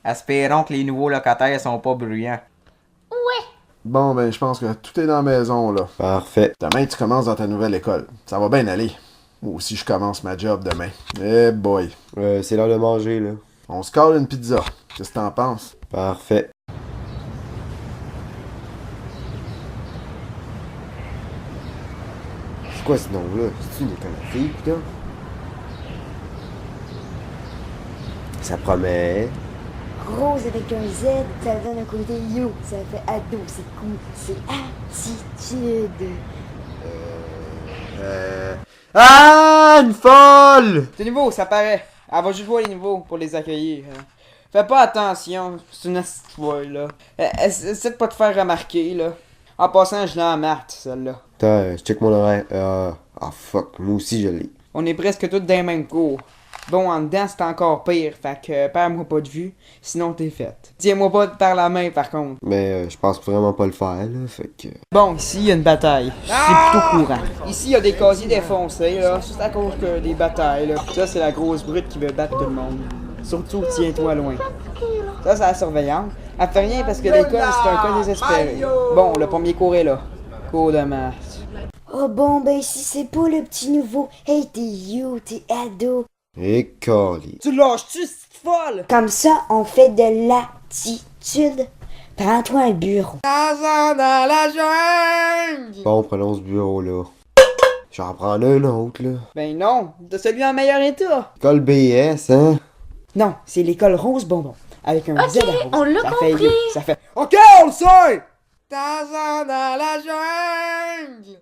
Espérons que les nouveaux locataires sont pas bruyants. Ouais. Bon, ben, je pense que tout est dans la maison, là. Parfait. Demain, tu commences dans ta nouvelle école. Ça va bien aller. Moi aussi, je commence ma job demain. Eh boy. C'est l'heure de manger, là. On se colle une pizza. Qu'est-ce que t'en penses? Parfait. C'est quoi ce nom-là? C'est-tu une école à filles, putain? Ça promet. Rose avec un Z, ça donne un côté yo. Ça fait ado, c'est cool. C'est attitude. Ah! Une folle! C'est nouveau, ça paraît. Elle va juste voir les nouveaux pour les accueillir. Hein. Fais pas attention, c'est une astitoile, là. Essaie de pas te faire remarquer, là. En passant, je l'ai en Marthe, celle-là. Attends, je check mon horaire. Ah fuck, moi aussi je l'ai. On est presque tous dans les mêmes cours. Bon, en dedans, c'est encore pire, fait que perds-moi pas de vue, sinon t'es faite. Tiens-moi pas par la main, par contre. Mais je pense vraiment pas le faire, là, fait que... Bon, ici, il y a une bataille. C'est plutôt courant. Ici, il y a des casiers défoncés, là. Ça, c'est à cause que des batailles, là. Ça, c'est la grosse brute qui veut battre tout le monde. Surtout, tiens-toi loin. Ça, c'est la surveillante. Elle fait rien parce que l'école, c'est un cas désespéré. Bon, le premier cours est là. Cours de maths. Oh bon, ben ici, c'est pas le petit nouveau. Hey, t'es you, t'es ado. Et cali. Tu lâches-tu, cette folle? Comme ça, on fait de l'attitude. Prends-toi un bureau. Dans la jungle! Bon, prenons ce bureau-là. J'en prends un autre, là. Ben non, t'as celui en meilleur état. École BS, hein? Non, c'est l'école Rose Bonbon. Avec un Z à rose. on l'a Ça compris. fait you, ça fait... OK, on le sait! Dans la jungle!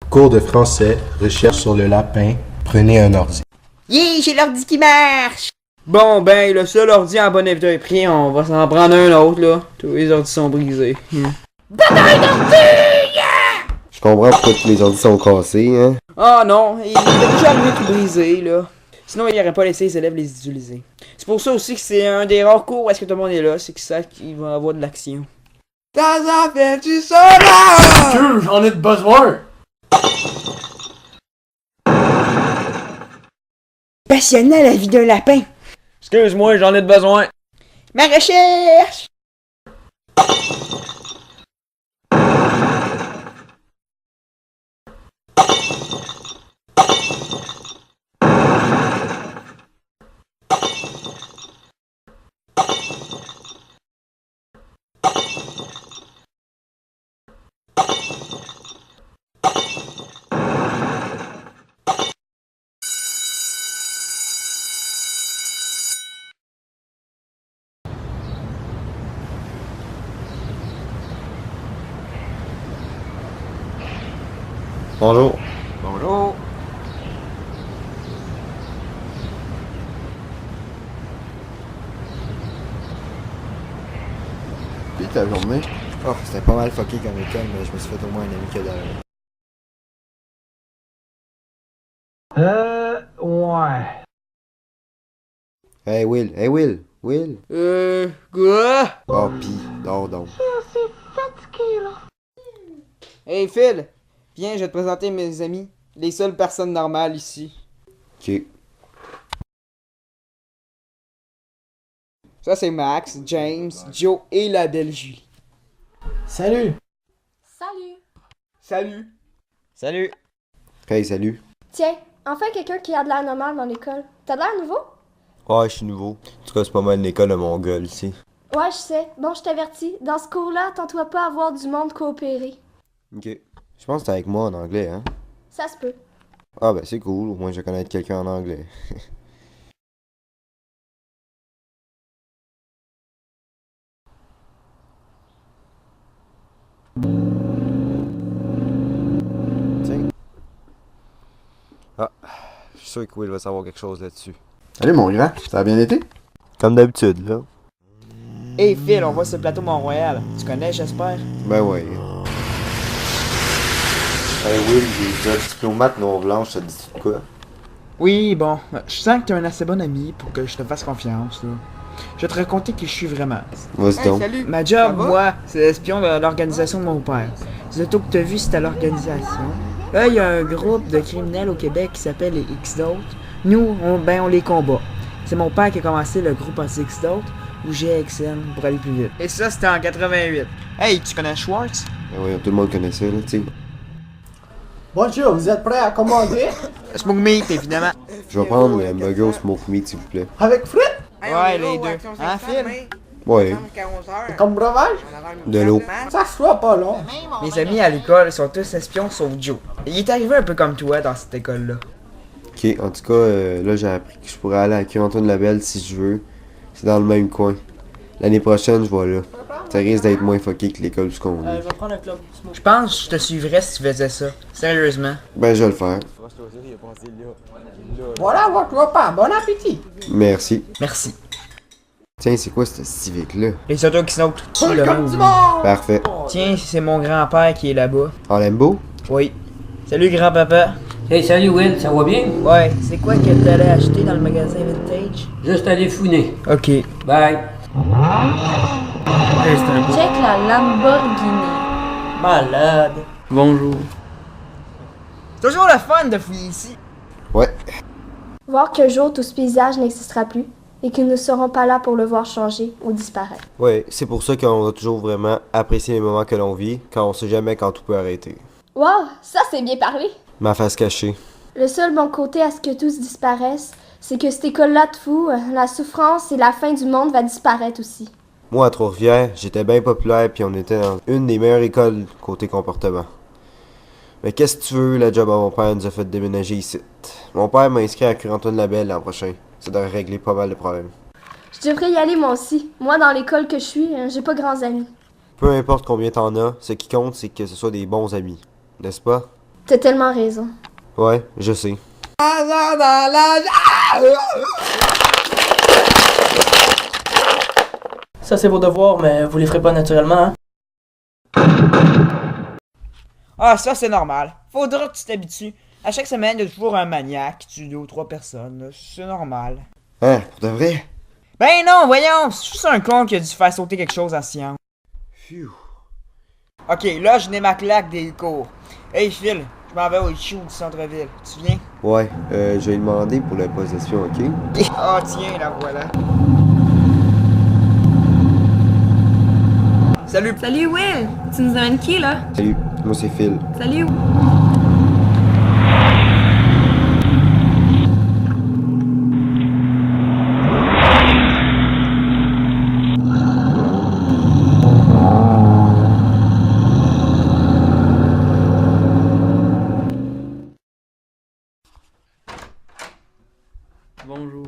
Cours de français, recherche sur le lapin, prenez un ordi. Yeah, j'ai l'ordi qui marche! Bon, ben, le seul ordi en bon état est pris, on va s'en prendre un autre, là. Tous les ordis sont brisés. Je comprends pourquoi tous les ordi sont cassés, hein? Ah non, il est déjà arrivé tout brisé, là. Sinon, il aurait pas laissé les élèves les utiliser. C'est pour ça aussi que c'est un des rares cours où est-ce que tout le monde est là, c'est que ça qu'il va avoir de l'action. Ça fait-tu ça, là? Dieu, j'en ai de besoin! Passionnant la vie d'un lapin. Excuse-moi, j'en ai de besoin. Ma recherche! Bonjour. Bonjour. Puis ta journée? Oh, c'était pas mal fucké comme école, mais je me suis fait au moins un ami que d'ailleurs. Ouais. Hey Will, Will. Quoi? Oh, pis, dors donc. Hey Phil, viens, je vais te présenter mes amis. Les seules personnes normales ici. Ok. Ça, c'est Max, James, Joe et la belle Julie. Salut! Salut. Salut. Salut. Hey, salut. Tiens, enfin quelqu'un qui a de l'air normal dans l'école. T'as de l'air nouveau? Ouais, je suis nouveau. En tout cas, c'est pas mal une école de mongol ici. Ouais, je sais. Bon, je t'avertis. Dans ce cours-là, attends-toi pas à voir du monde coopérer. Ok. Je pense que t'es avec moi en anglais, hein? Ça se peut. Ah, ben c'est cool, au moins je vais connaître quelqu'un en anglais. Tiens. Ah, je suis sûr que Will va savoir quelque chose là-dessus. Salut mon grand, ça a bien été? Comme d'habitude, là. Hey Phil, on va sur le plateau Mont-Royal. Tu connais, j'espère? Ben ouais. Hey Will, j'ai déjà diplomate non blanche, ça te dit de quoi? Oui, bon, je sens que t'es un assez bon ami pour que je te fasse confiance, là. Je vais te raconter qui je suis vraiment. Vas-y donc. Salut. Ma job, moi, c'est espion de l'organisation de mon père. Les autos que t'as vues, c'était à l'organisation. Là, il y a un groupe de criminels au Québec qui s'appelle les X-D'autres. Nous, on les combat. C'est mon père qui a commencé le groupe X d'autres, ou GXN, pour aller plus vite. Et ça, c'était en 88. Hey, tu connais Schwartz? Ben oui, tout le monde connaît ça, là, tu sais. Bonjour, vous êtes prêts à commander? Smoke meat, évidemment. Je vais prendre le hamburger au smoke meat, s'il vous plaît. Avec frites? Ouais, les deux. Hein, Phil? Ouais, Comme breuvage? de l'eau. Ça soit pas long. Mes amis à l'école sont tous espions sauf Joe. Il est arrivé un peu comme toi dans cette école-là. Ok, en tout cas, là, j'ai appris que je pourrais aller à Curie-Antoine-Labelle si je veux. C'est dans le même coin. L'année prochaine, je vais là. Ça risque d'être moins fucké que l'école où on est. Je vais prendre un club. Je pense que je te suivrais si tu faisais ça. Sérieusement. Ben, je vais le faire. Voilà votre repas. Bon appétit. Merci. Merci. Tiens, c'est quoi cette Civic-là? Les autos qui sont tout le Comme monde. du monde! Parfait. Tiens, c'est mon grand-père qui est là-bas. En Lambo? Oui. Salut grand-papa. Hey, salut Will, ça va bien? Ouais, c'est quoi que t'allais acheter dans le magasin Vintage? Juste aller fouiner. Ok. Bye. Hey, c'est un beau. Check la Lamborghini. Malade. Bonjour. C'est toujours le fun de fouiller ici. Ouais. Voir qu'un jour tout ce paysage n'existera plus et que nous ne serons pas là pour le voir changer ou disparaître. Ouais, c'est pour ça qu'on doit toujours vraiment apprécier les moments que l'on vit, quand on sait jamais quand tout peut arrêter. Wow, ça c'est bien parlé! Ma face cachée. Le seul bon côté à ce que tous disparaissent, c'est que cette école-là de fous, la souffrance et la fin du monde va disparaître aussi. Moi, à Trois-Rivières, j'étais bien populaire puis on était dans une des meilleures écoles côté comportement. Mais qu'est-ce que tu veux, la job à mon père nous a fait déménager ici. Mon père m'a inscrit à Curie-Antoine-Labelle l'an prochain. Ça devrait régler pas mal de problèmes. Je devrais y aller moi aussi. Moi, dans l'école que je suis, j'ai pas grands amis. Peu importe combien t'en as, ce qui compte, c'est que ce soit des bons amis. N'est-ce pas? T'as tellement raison. Ouais, je sais. Ça, c'est vos devoirs, mais vous les ferez pas naturellement, hein? Ah, ça c'est normal. Faudra que tu t'habitues. À chaque semaine, il y a toujours un maniaque qui tue 2 ou 3 personnes. là. C'est normal. Hein, pour de vrai? Ben non, voyons, c'est juste un con qui a dû faire sauter quelque chose en science. Phew. Ok, là, je n'ai ma claque des cours. Hey Phil, je m'en vais au show du centre-ville. Tu viens? Ouais, je vais lui demander pour le poste d'espion, ok? Ah tiens, la voilà. Salut. Salut Will! Tu nous amènes qui là? Salut, moi c'est Phil. Salut! Bonjour.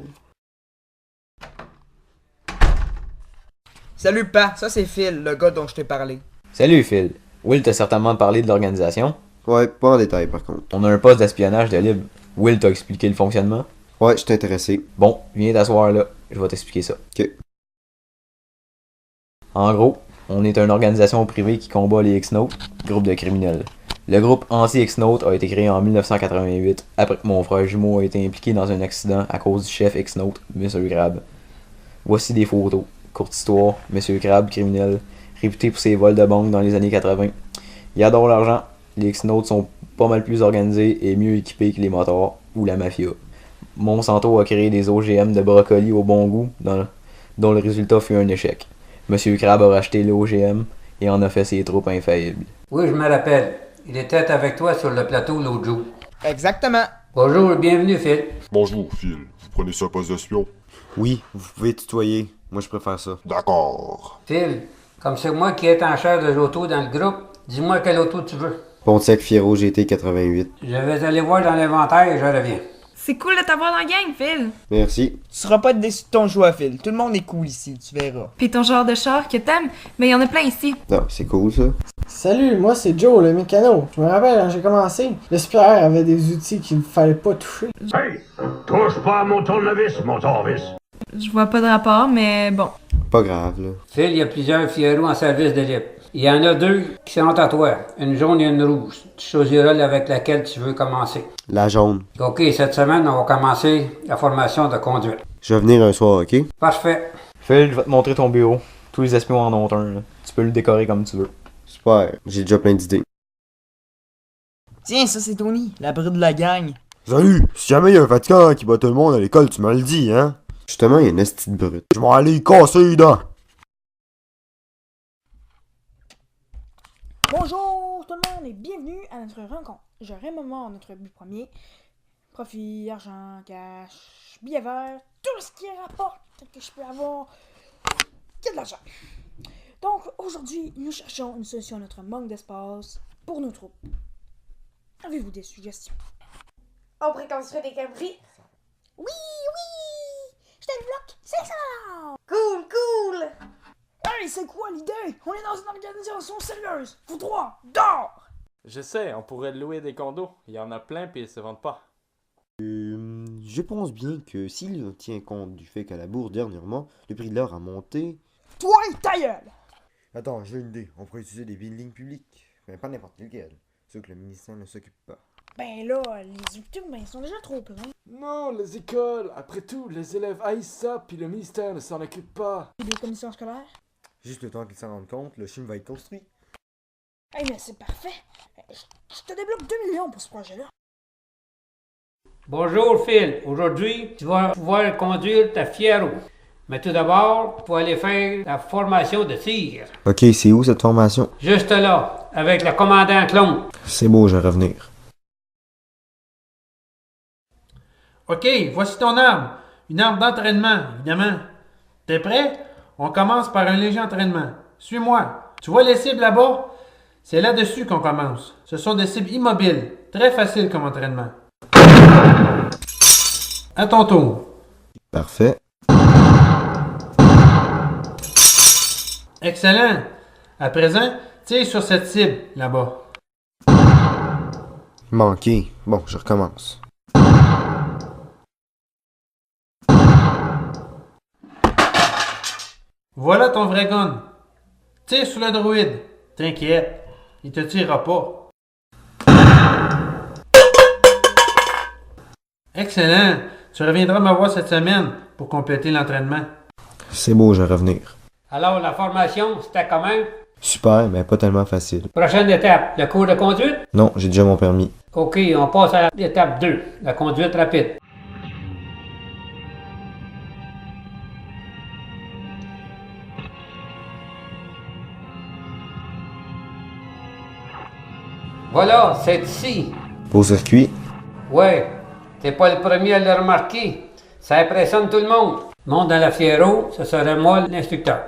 Salut Pa, ça c'est Phil, le gars dont je t'ai parlé. Salut Phil. Will t'a certainement parlé de l'organisation. Ouais, pas en détail par contre. On a un poste d'espionnage de libre. Will t'a expliqué le fonctionnement. Ouais, je suis intéressé. Bon, viens t'asseoir là, je vais t'expliquer ça. Ok. En gros, on est une organisation privée qui combat les X-Notes, groupe de criminels. Le groupe anti-X-Note a été créé en 1988 après que mon frère jumeau a été impliqué dans un accident à cause du chef X-Note, Monsieur Crab. Voici des photos. Courte histoire, Monsieur Crab, criminel, réputé pour ses vols de banque dans les années 80. Il adore l'argent. Les X-Notes sont pas mal plus organisés et mieux équipés que les motards ou la mafia. Monsanto a créé des OGM de brocoli au bon goût, dont le résultat fut un échec. Monsieur Crab a racheté l'OGM et en a fait ses troupes infaillibles. Oui, je me rappelle. Il était avec toi sur le plateau l'autre jour. Exactement. Bonjour et bienvenue, Phil. Bonjour, Phil. Vous prenez ça poste d'espion? Oui, vous pouvez tutoyer. Moi, je préfère ça. D'accord. Phil, comme c'est moi qui est en charge de l'auto dans le groupe, dis-moi quelle auto tu veux. Pontiac Fiero GT 88. Je vais aller voir dans l'inventaire et je reviens. C'est cool de t'avoir dans la gang, Phil! Merci. Tu seras pas déçu de ton choix, Phil. Tout le monde est cool ici, tu verras. Pis ton genre de char que t'aimes, mais y en a plein ici. Non, c'est cool ça. Salut, moi c'est Joe, le mécano. Je me rappelle quand j'ai commencé, l'espionnaire avait des outils qu'il ne fallait pas toucher. Hey! Touche pas à mon tournevis, mon tournevis! Je vois pas de rapport, mais bon. Pas grave, là. Phil, il y a plusieurs Fiero en service de libre. Il y en a 2 qui sont à toi, une jaune et une rouge. Tu choisiras avec laquelle tu veux commencer. La jaune. OK, cette semaine, on va commencer la formation de conduite. Je vais venir un soir, ok? Parfait. Phil, je vais te montrer ton bureau. Tous les espions en ont un. Là. Tu peux le décorer comme tu veux. Super. J'ai déjà plein d'idées. Tiens, ça c'est Tony, la bride de la gang. Salut! Si jamais y a un fatigant qui bat tout le monde à l'école, tu me le dis, hein? Justement, il y a une esti de brute. Je m'en aller y casser les dents. Bonjour tout le monde et bienvenue à notre rencontre. Je remémore notre but premier. Profit, argent, cash, billets verts, tout ce qui rapporte que je peux avoir que de l'argent. Donc aujourd'hui, nous cherchons une solution à notre manque d'espace pour nos troupes. Avez-vous des suggestions? On pourrait construire des cabris. Oui! Je te le bloque! C'est ça! Cool! Hey, c'est quoi l'idée? On est dans une organisation sérieuse! Vous trois, dehors! Je sais, on pourrait louer des condos. Il y en a plein puis ils se vendent pas. Je pense bien que s'il tient compte du fait qu'à la bourse dernièrement, le prix de l'or a monté... Toi, ta gueule! Attends, j'ai une idée. On pourrait utiliser des buildings publics. Mais pas n'importe lesquels. Ceux que le ministère ne s'occupe pas. Ben là, les hôpitaux, ils sont déjà trop pleins. Non, les écoles. Après tout, les élèves haïssent ça puis le ministère ne s'en occupe pas. Et des commissions scolaires? Juste le temps qu'ils s'en rendent compte, le film va être construit. Hey, mais c'est parfait! Je te débloque 2 millions pour ce projet-là. Bonjour Phil, aujourd'hui tu vas pouvoir conduire ta Fiero. Mais tout d'abord, tu vas aller faire la formation de tir. Ok, c'est où cette formation? Juste là, avec le commandant Clone. C'est beau, je vais revenir. Ok, voici ton arme. Une arme d'entraînement, évidemment. T'es prêt? On commence par un léger entraînement. Suis-moi. Tu vois les cibles là-bas? C'est là-dessus qu'on commence. Ce sont des cibles immobiles. Très facile comme entraînement. À ton tour. Parfait. Excellent. À présent, tire sur cette cible là-bas. Manqué. Bon, je recommence. Voilà ton vrai gun. Tire sur le droïde. T'inquiète, il te tirera pas. Excellent. Tu reviendras me voir cette semaine pour compléter l'entraînement. C'est beau, je vais revenir. Alors, la formation, c'était comment? Super, mais pas tellement facile. Prochaine étape, le cours de conduite? Non, j'ai déjà mon permis. Ok, on passe à l'étape 2, la conduite rapide. Voilà, c'est ici. Beau circuit. Ouais, t'es pas le premier à le remarquer. Ça impressionne tout le monde. Monte dans la Fiero, ce serait moi l'instructeur.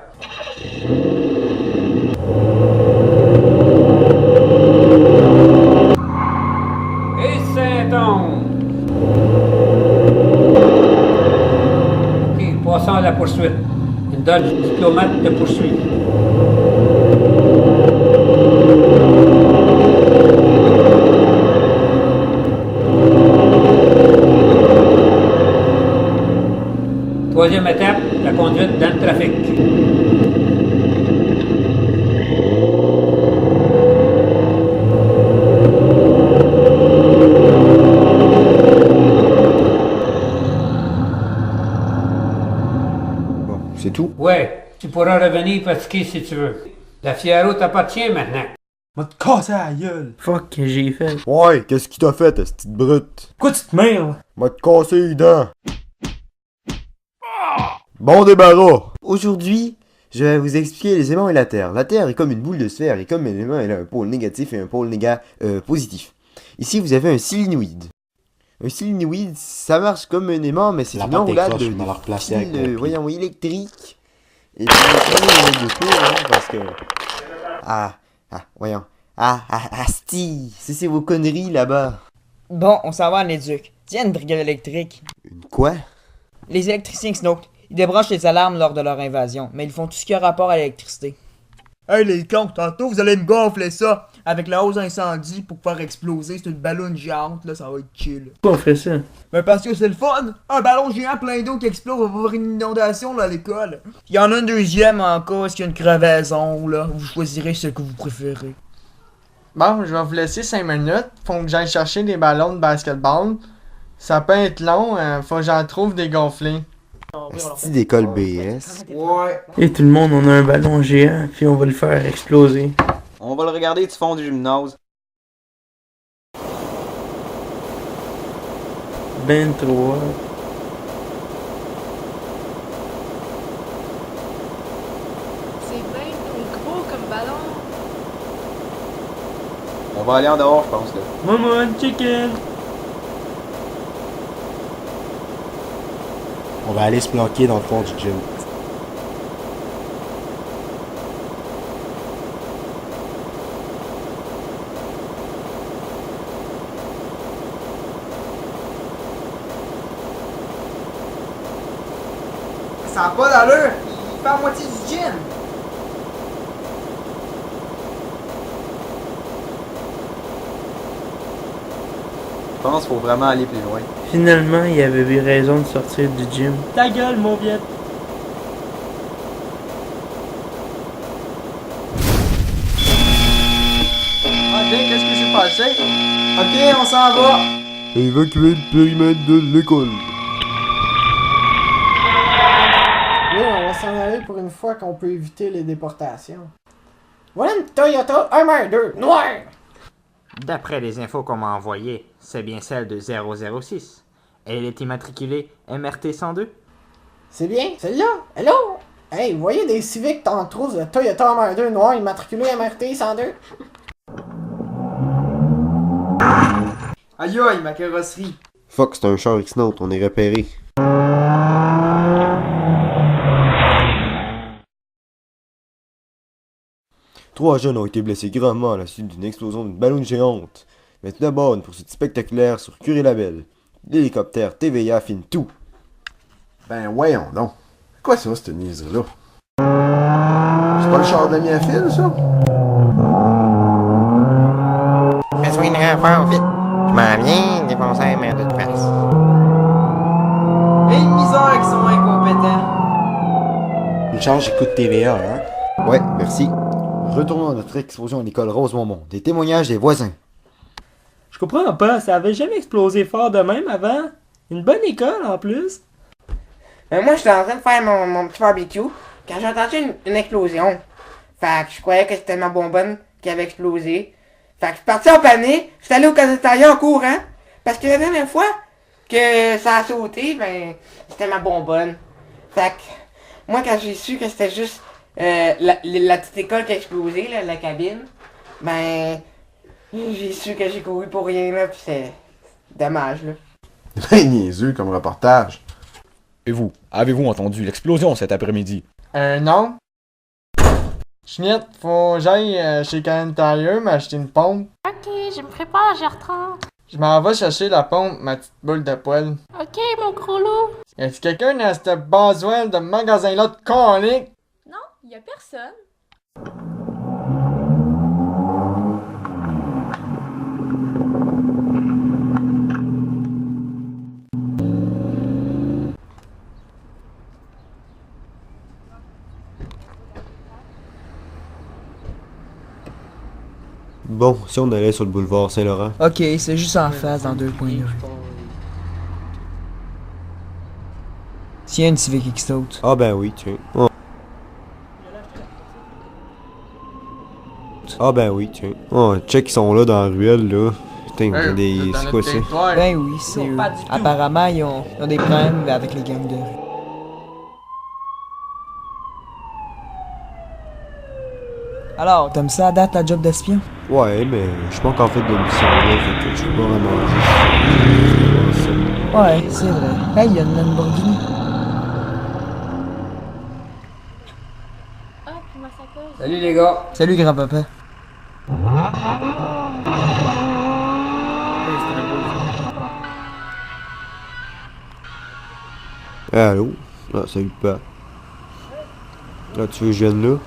Et c'est donc. Ok, passons à la poursuite. Une Dodge diplomate de poursuite. Troisième étape, la conduite dans le trafic. Bon, c'est tout? Ouais, tu pourras revenir pratiquer si tu veux. La Fiero t'appartient maintenant. Va te casser la gueule. Fuck, que j'ai fait. Ouais, qu'est-ce qui t'a fait, cette petite brute? Pourquoi tu te mêles? Va te casser les dents. Bon débarras! Aujourd'hui, je vais vous expliquer les éléments et la Terre. La Terre est comme une boule de sphère et comme l'élément, elle a un pôle négatif et un pôle positif. Ici, vous avez un solenoïde. Un solenoïde, ça marche comme un aimant, mais c'est une enroulade de fil, voyons, électrique. Et puis, on va mettre de cours, hein, parce que... voyons. Asti, c'est vos conneries là-bas. Bon, on s'en va en éduc. Tiens, une brigade électrique. Une quoi? Les électriciens Snoke. Ils débranchent les alarmes lors de leur invasion, mais ils font tout ce qui a rapport à l'électricité. Hey les cons, tantôt vous allez me gonfler ça avec la hausse incendie pour faire exploser. C'est une ballonne géante, là, ça va être chill. Pourquoi on fait ça? Ben parce que c'est le fun! Un ballon géant plein d'eau qui explose, on va avoir une inondation là à l'école. Il y en a une deuxième en cas, s'il y a une crevaison là, vous choisirez ce que vous préférez. Bon, je vais vous laisser 5 minutes. Faut que j'aille chercher des ballons de basketball. Ça peut être long, faut que j'en trouve des gonflés. C'est d'école BS. Ouais. Et tout le monde, on a un ballon géant, puis on va le faire exploser. On va le regarder du fond du gymnase. Ben trop. On va aller en dehors, je pense, là. Maman, chicken! On va aller se planquer dans le fond du gym. Ça n'a pas d'allure! Il fait à moitié du gym! Je pense qu'il faut vraiment aller plus loin. Finalement, il avait eu raison de sortir du gym. Ta gueule, mon vieux! Ah, Dick, qu'est-ce qui s'est passé? Ok, on s'en va! Évacuer le périmètre de l'école. Oui, on va s'en aller pour une fois qu'on peut éviter les déportations. Voilà une Toyota MR2 noire! D'après les infos qu'on m'a envoyées, c'est bien celle de 006. Elle est immatriculée MRT 102. C'est bien, celle-là? Hello? Hey, vous voyez des Civic tantôt de Toyota MR2 noir immatriculé MRT 102? Aïe aïe, ma carrosserie! Fuck, c'est un char X-Note, on est repéré. Trois jeunes ont été blessés gravement à la suite d'une explosion d'une ballonne géante. Mais tout d'abord, une poursuite spectaculaire sur Curie-Labelle. L'hélicoptère TVA filme tout. Ben voyons donc. Quoi ça, cette niaiserie-là? C'est pas le char de à fil, ça? Besoin de renfort vite. Je m'en viens défoncer un merde de face. Et une misère qu'ils sont incompétents! Une chance, j'écoute TVA, hein? Ouais, merci. Retournons à notre explosion à l'école Rosemont. Des témoignages des voisins. Je comprends pas, ça avait jamais explosé fort de même avant. Une bonne école en plus. Moi, j'étais en train de faire mon petit barbecue quand j'ai entendu une explosion. Fait que je croyais que c'était ma bonbonne qui avait explosé. Fait que je suis parti en panique, je suis allé au cafétéria en courant. Parce que la dernière fois que ça a sauté, ben, c'était ma bonbonne. Fait que, moi, quand j'ai su que c'était juste la petite école qui a explosé, là, la cabine, ben, j'ai su que j'ai couru pour rien, là, pis c'est dommage, là. Ben niaiseux comme reportage. Et vous, avez-vous entendu l'explosion cet après-midi? Non. Schnitt, faut que j'aille chez Can Tire m'acheter une pompe. Ok, je me prépare, je retrempe. Je m'en vais chercher la pompe, ma petite boule de poêle. Ok, mon gros loup. Est-ce que quelqu'un dans cette besoin de magasin-là de colique? Non, y a personne. Bon, si on allait sur le boulevard Saint-Laurent. Ok, c'est juste en face, dans 2 coins de rue. Tiens, une Civic X-Note. Ah ben oui, tiens. Oh. Ah ben oui, tiens. Oh, check, ils sont là dans la ruelle, là. Putain, Hey, des... dans c'est quoi notre ça? territoire. Ben oui, c'est eux. Apparemment, ils ont des problèmes avec les gangs de rue. Alors, t'aimes ça à date, la job d'espion? Ouais, mais je suis pas encore fait de mission là, fait que je peux pas vraiment dire. Ouais, c'est vrai. Hey, il y a une Lamborghini. Ah, puis ma sacoche. Salut les gars. Salut, grand-papa. Allô? Ah, salut Pat. Là, tu veux que je vienne là?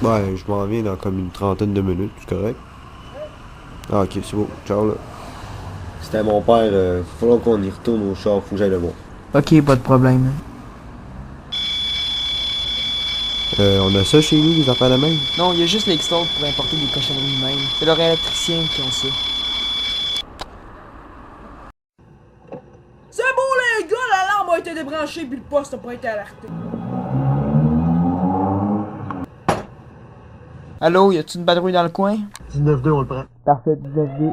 Ouais, je m'en viens dans comme une trentaine de minutes, c'est correct? Ah, ok, c'est bon. Ciao, là. C'était mon père, faut falloir qu'on y retourne au char, faut que j'aille le voir. Ok, pas de problème. On a ça chez nous, les affaires de même? Non, il y a juste les X-Note pour importer des cochonneries de même. C'est leurs électriciens qui ont ça. C'est bon les gars, l'alarme a été débranchée puis le poste a pas été alerté. Allô, y a-tu une badrouille dans le coin? 19-2, on le prend. Parfait, 19-2.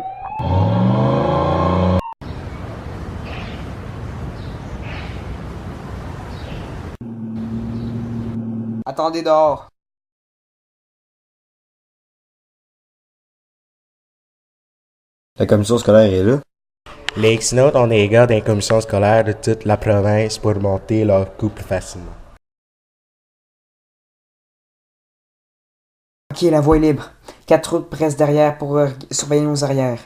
Attendez dehors. La commission scolaire est là. Les X-Notes ont des gars des commissions scolaires de toute la province pour monter leur couple facilement. Ok, la voie est libre. 4 routes pressent derrière pour surveiller nos arrières.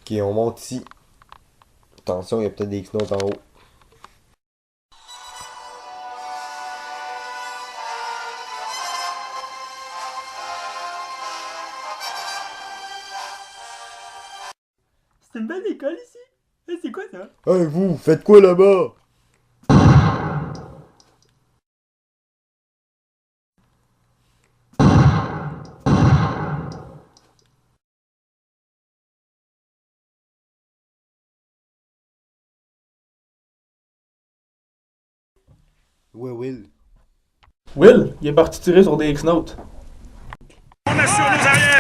Ok, on monte ici. Attention, il y a peut-être des X-Notes en haut. C'est une belle école ici. C'est quoi ça? Hey vous, faites quoi là-bas? Ouais, Will. Will, il est parti tirer sur des X-Notes. On assure nos arrières!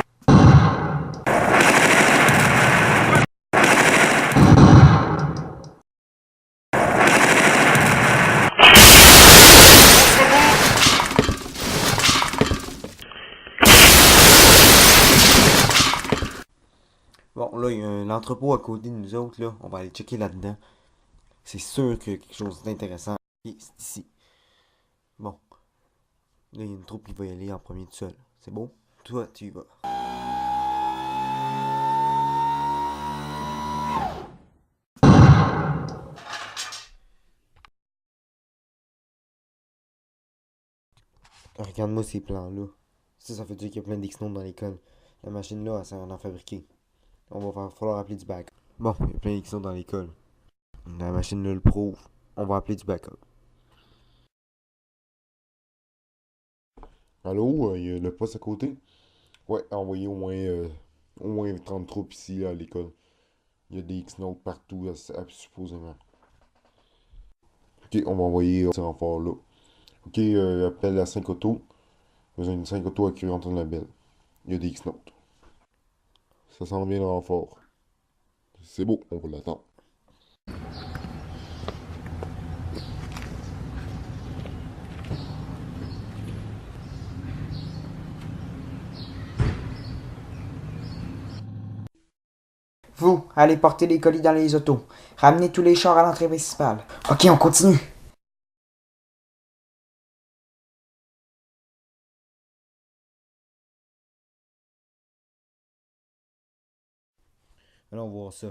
Bon, là, il y a un entrepôt à côté de nous autres, là. On va aller checker là-dedans. C'est sûr qu'il y a quelque chose d'intéressant. Et c'est ici. Bon. Là, il y a une troupe qui va y aller en premier tout seul. C'est bon? Toi, tu y vas. Regarde-moi ces plans-là. Ça fait dire qu'il y a plein d'X-Notes dans l'école. La machine là, elle sert à en fabriquer. Falloir appeler du backup. Bon, il y a plein d'X-Notes dans l'école. La machine là le prouve. On va appeler du backup. Allô, il y a le poste à côté? Ouais, envoyez au moins 30 troupes ici à l'école. Il y a des X-Notes partout, supposément. Ok, on va envoyer ce renfort là. Ok, appelle à 5 autos. Besoin d'une 5 autos à Curie-Antoine-Labelle. Il y a des X-Notes. Ça sent bien le renfort. C'est beau, on va l'attendre. Vous, allez porter les colis dans les autos. Ramenez tous les chars à l'entrée principale. Ok, on continue. Allons voir ça.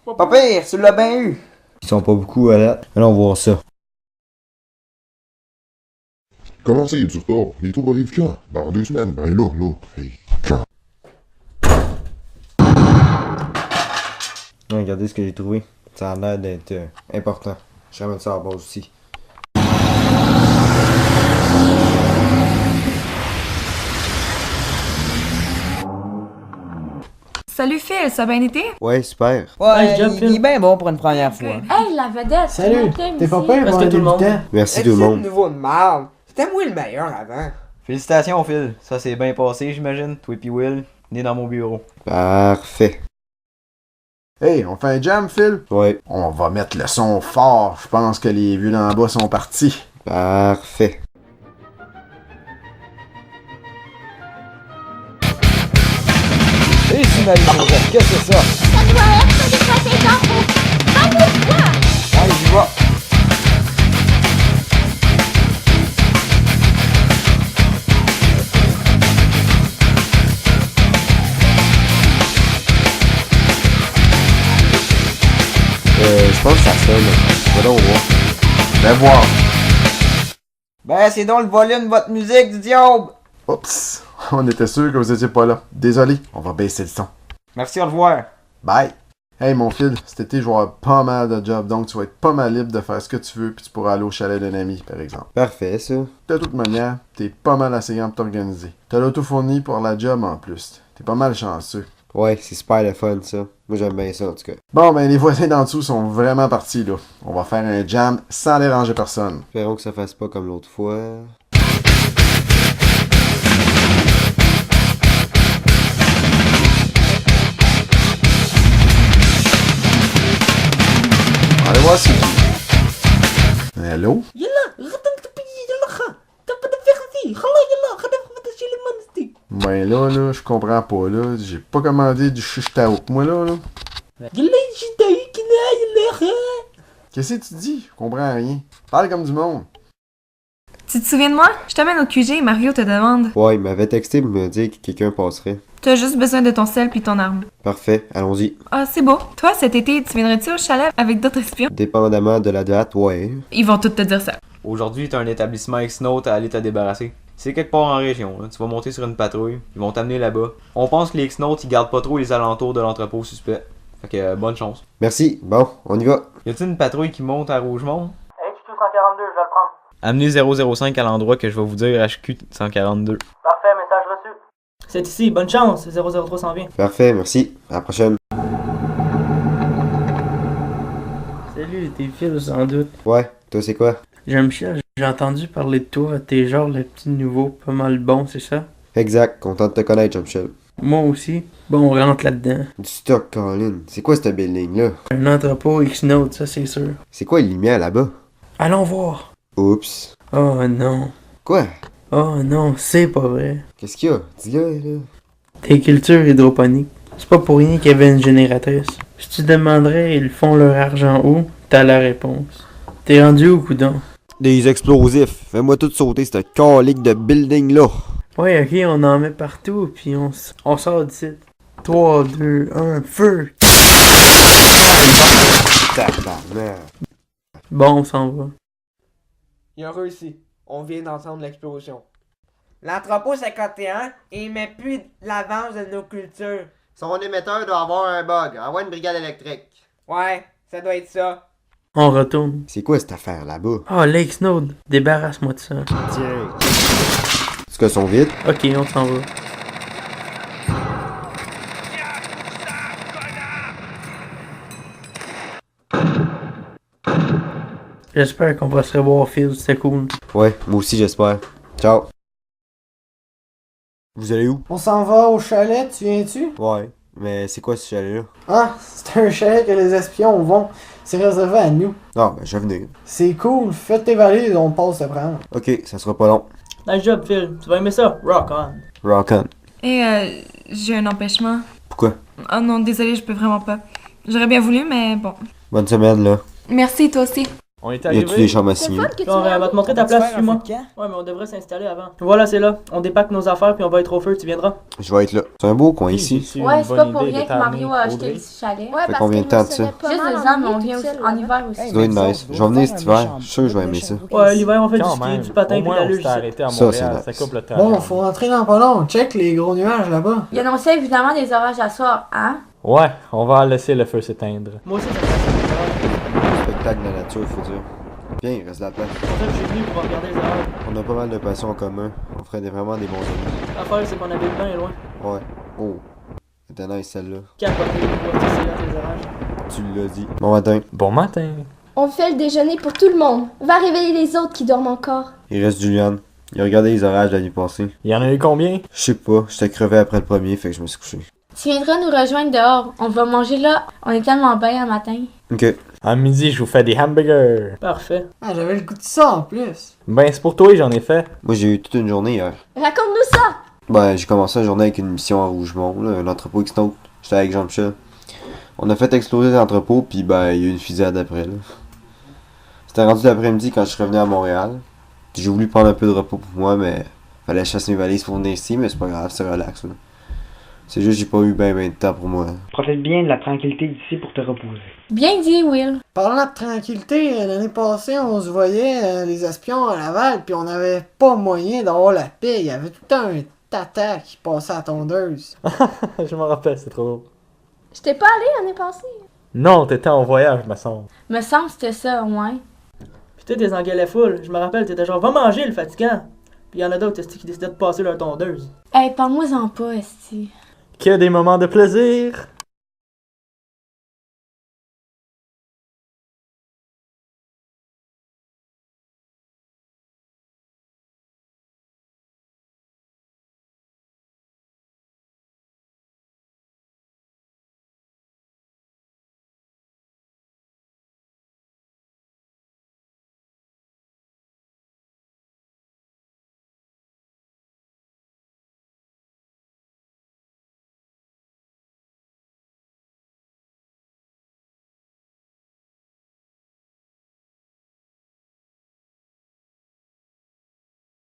Pas pire, tu l'as bien eu. Ils sont pas beaucoup à date. Allons voir ça. Comment ça, il y a du retard? Les troupes arrivent quand? Dans 2 semaines. Ben là. Hey, quand? Regardez ce que j'ai trouvé. Ça a l'air d'être important. Je ramène ça à la base aussi. Salut Phil, ça a bien été? Ouais, super. Ouais, il est bien bon pour une première fois. Hey, la vedette! Salut, t'es pas pire pour un débutant. Merci tout le monde. nouveau de marde. C'était moi le meilleur avant. Félicitations, Phil. Ça s'est bien passé, j'imagine. Toi et Will, né dans mon bureau. Parfait. Hey, on fait un jam, Phil? Ouais. On va mettre le son fort. Je pense que les vues d'en bas sont partis. Parfait. Et c'est ma vie, qu'est-ce que c'est ça? Ça doit être des pâtés d'enfants! Va-nous-toi! Allez, j'y vais. Je pense que ça sonne. Va donc voir. Viens voir. Ben, c'est donc le volume de votre musique, du diable! Oups, on était sûr que vous étiez pas là. Désolé, on va baisser le son. Merci, au revoir. Bye. Hey mon Phil, cet été je vais avoir pas mal de jobs, donc tu vas être pas mal libre de faire ce que tu veux, puis tu pourras aller au chalet d'un ami, par exemple. Parfait, ça. De toute manière, t'es pas mal essayant pour t'organiser. T'as l'auto fourni pour la job en plus. T'es pas mal chanceux. Ouais, c'est super le fun, ça. Moi, j'aime bien ça, en tout cas. Bon, ben les voisins d'en dessous sont vraiment partis, là. On va faire un jam sans déranger personne. Espérons que ça fasse pas comme l'autre fois. Allez voir si... Hello? Ben là, je comprends pas, là. J'ai pas commandé du chichtaouk, moi, là. Qu'est-ce que tu dis? Je comprends rien. Parle comme du monde. Tu te souviens de moi? Je t'amène au QG et Mario te demande. Ouais, il m'avait texté pour me dire que quelqu'un passerait. T'as juste besoin de ton sel puis ton arme. Parfait, allons-y. Ah, c'est beau. Toi, cet été, tu viendrais-tu au chalet avec d'autres espions? Dépendamment de la date, ouais. Ils vont tous te dire ça. Aujourd'hui, t'as un établissement X-Note à aller te débarrasser. C'est quelque part en région, là. Tu vas monter sur une patrouille, ils vont t'amener là-bas. On pense que les X-Note, ils gardent pas trop les alentours de l'entrepôt suspect. Fait que bonne chance. Merci, bon, on y va. Y a-t-il une patrouille qui monte à Rougemont? HQ 142, je vais le prendre. Amenez 005 à l'endroit que je vais vous dire, HQ 142. Parfait, message reçu. C'est ici, bonne chance, 003 s'en vient. Parfait, merci. À la prochaine. Salut, t'es Phil, sans doute. Ouais, toi c'est quoi? Jean-Michel, j'ai entendu parler de toi. T'es genre le petit nouveau, pas mal bon, c'est ça? Exact, content de te connaître, Jean-Michel. Moi aussi. Bon, on rentre là-dedans. Du stock, Colin. C'est quoi ce building-là? Un entrepôt X-Note, ça c'est sûr. C'est quoi les lumières là-bas? Allons voir. Oups. Oh non. Quoi? Oh non, c'est pas vrai. Qu'est-ce qu'il y a? Dis-le, là. Tes cultures hydroponiques. C'est pas pour rien qu'il y avait une génératrice. Si tu demanderais, ils font leur argent où? T'as la réponse. T'es rendu où, coudon? Des explosifs. Fais-moi tout sauter cette calique de building-là. Ouais, ok, on en met partout, puis on sort d'ici. 3, 2, 1, feu! Bon, on s'en va. Ils ont réussi. On vient d'entendre l'explosion. L'entrepôt 51 émet plus l'avance de nos cultures. Son émetteur doit avoir un bug. Envoie une brigade électrique. Ouais, ça doit être ça. On retourne. C'est quoi cette affaire là-bas? Ah, X-Note, débarrasse-moi de ça. Tiens. Est-ce que sont vides? Ok, on s'en va. J'espère qu'on va se revoir, Phil, c'était cool. Ouais, moi aussi j'espère. Ciao. Vous allez où? On s'en va au chalet, tu viens-tu? Ouais, mais c'est quoi ce chalet-là? Ah, c'est un chalet que les espions vont. C'est réservé à nous. Ah, ben je vais venir. C'est cool, fais tes valises, on passe te prendre. Ok, ça sera pas long. Nice job, Phil. Tu vas aimer ça. Rock on. Rock on. Et j'ai un empêchement. Pourquoi? Oh non, désolé, je peux vraiment pas. J'aurais bien voulu, mais bon. Bonne semaine, là. Merci, toi aussi. On est Y arrivé. a-tu des chambres à signer? On va te montrer ta place, suis-moi. Ouais, mais on devrait s'installer avant. Voilà, c'est là. On dépaque nos affaires puis on va être au feu, tu viendras. Je vais être là. C'est un beau coin ici. Ouais, c'est pas pour rien que Mario a acheté le chalet. Fait combien de temps de ça? Juste 2 ans, mais on vient aussi en hiver aussi. Ça doit être nice. Je vais venir cet hiver. Je suis sûr que je vais aimer ça. Ouais, l'hiver, on fait du ski, du patin puis de la luge. Ça, c'est nice. Bon, faut rentrer dans pas long. Check les gros nuages là-bas. Il annonçait évidemment des orages à soir, hein? Ouais, on va laisser le feu s'éteindre. Moi aussi, ça me Spectacle de la nature, faut dire. Viens, il reste de la place. je suis venu pour regarder les orages. On a pas mal de passions en commun. On ferait vraiment des bons amis. L'affaire, c'est qu'on habite bien loin. Ouais. Oh. C'était nice celle-là. Capoté, c'est là, les orages. Tu l'as dit. Bon matin. Bon matin. On fait le déjeuner pour tout le monde. Va réveiller les autres qui dorment encore. Il reste Julian. Il a regardé les orages la nuit passée. Il y en a eu combien? Je sais pas. J'étais crevé après le premier, fait que je me suis couché. Tu viendras nous rejoindre dehors. On va manger là. On est tellement bien un matin. Ok. À midi, je vous fais des hamburgers. Parfait. Ah, j'avais le goût de ça en plus. Ben, c'est pour toi, j'en ai fait. Moi, j'ai eu toute une journée hier. Raconte-nous ça! Ben, j'ai commencé la journée avec une mission à Rougemont, là, un entrepôt X-Note. J'étais avec Jean-Michel. On a fait exploser l'entrepôt, puis ben, il y a eu une fusillade après, là. C'était rendu l'après-midi quand je suis revenu à Montréal. J'ai voulu prendre un peu de repos pour moi, mais fallait chasser mes valises pour venir ici, mais c'est pas grave, c'est relax, là. C'est juste que j'ai pas eu ben de temps pour moi. Profite bien de la tranquillité d'ici pour te reposer. Bien dit, Will. Parlant de tranquillité, l'année passée, on se voyait les espions à Laval, puis on avait pas moyen d'avoir la paix. Il y avait tout le temps un tata qui passait à la tondeuse. Je m'en rappelle, c'est trop drôle. Je t'ai pas allé l'année passée. Non, t'étais en voyage, me semble. Me semble que c'était ça, ouais. Puis toi, t'es engueulais full. Je me rappelle, t'étais genre, va manger le fatigant. Puis y'en a d'autres, qui décidaient de passer leur tondeuse. Hey, parle-moi-en pas, esti. Que des moments de plaisir!